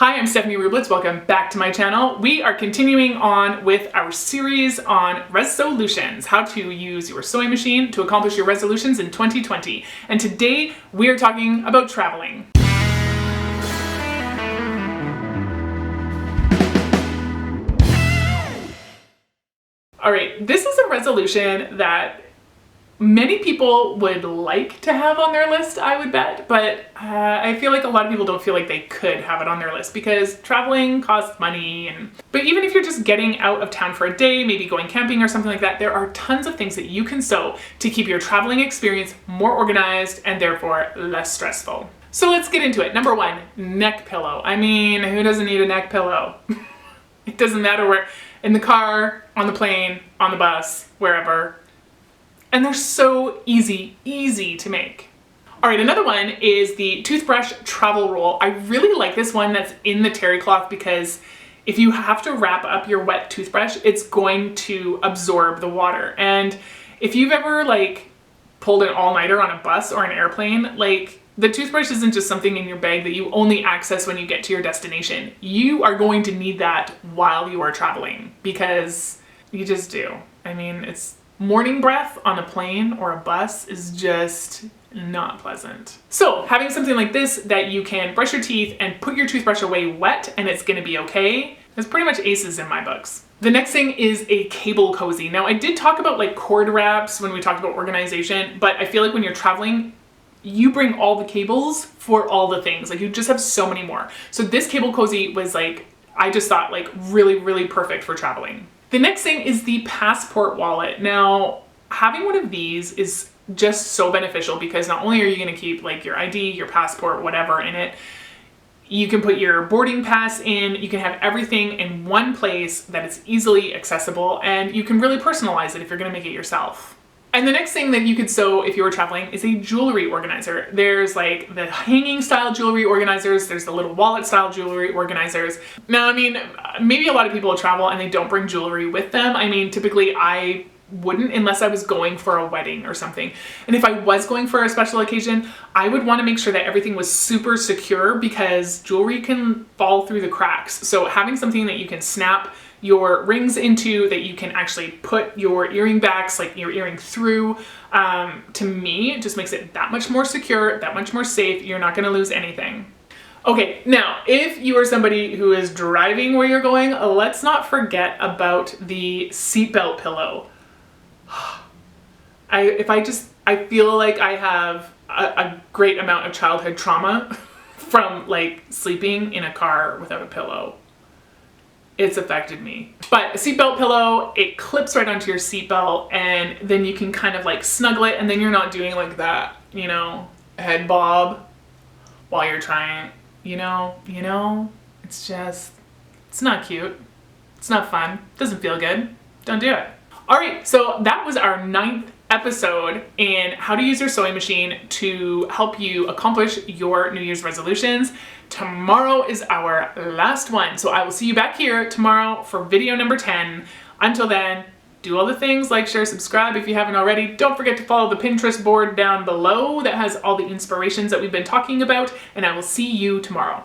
Hi, I'm Stephanie Rubletz. Welcome back to my channel. We are continuing on with our series on reSEWlutions, how to use your sewing machine to accomplish your resolutions in 2020. And today we are talking about traveling. All right, this is a resolution that many people would like to have on their list, I would bet, but I feel like a lot of people don't feel like they could have it on their list because traveling costs money. But even if you're just getting out of town for a day, maybe going camping or something like that, there are tons of things that you can sew to keep your traveling experience more organized and therefore less stressful. So let's get into it. Number one, neck pillow. I mean, who doesn't need a neck pillow? It doesn't matter where, in the car, on the plane, on the bus, wherever. And they're so easy to make. All right, another one is the toothbrush travel roll. I really like this one that's in the terry cloth because if you have to wrap up your wet toothbrush, it's going to absorb the water. And if you've ever pulled an all-nighter on a bus or an airplane, the toothbrush isn't just something in your bag that you only access when you get to your destination. You are going to need that while you are traveling because you just do. I mean, it's morning breath on a plane or a bus is just not pleasant. So having something like this that you can brush your teeth and put your toothbrush away wet and it's gonna be okay is pretty much aces in my books. The next thing is a cable cozy. Now I did talk about cord wraps when we talked about organization, but I feel like when you're traveling, you bring all the cables for all the things. You just have so many more. So this cable cozy was I just thought really perfect for traveling. The next thing is the passport wallet. Now, having one of these is just so beneficial because not only are you gonna keep your ID, your passport, whatever in it, you can put your boarding pass in, you can have everything in one place that is easily accessible, and you can really personalize it if you're gonna make it yourself. And the next thing that you could sew if you were traveling is a jewelry organizer. There's the hanging style jewelry organizers, there's the little wallet style jewelry organizers. Now, I mean, maybe a lot of people travel and they don't bring jewelry with them. I mean, typically I wouldn't unless I was going for a wedding or something. And if I was going for a special occasion, I would want to make sure that everything was super secure because jewelry can fall through the cracks. So having something that you can snap your rings into, that you can actually put your earring backs, your earring through, to me, it just makes it that much more secure, that much more safe. You're not gonna lose anything. Okay, now, if you are somebody who is driving where you're going, let's not forget about the seatbelt pillow. I feel like I have a great amount of childhood trauma from sleeping in a car without a pillow. It's affected me. But a seatbelt pillow, it clips right onto your seatbelt and then you can kind of snuggle it and then you're not doing that, head bob while you're trying, it's not cute. It's not fun. Doesn't feel good. Don't do it. All right, so that was our 9th episode in how to use your sewing machine to help you accomplish your New Year's resolutions. Tomorrow is our last one, so I will see you back here tomorrow for video number 10. Until then, do all the things, share, subscribe if you haven't already. Don't forget to follow the Pinterest board down below that has all the inspirations that we've been talking about, and I will see you tomorrow.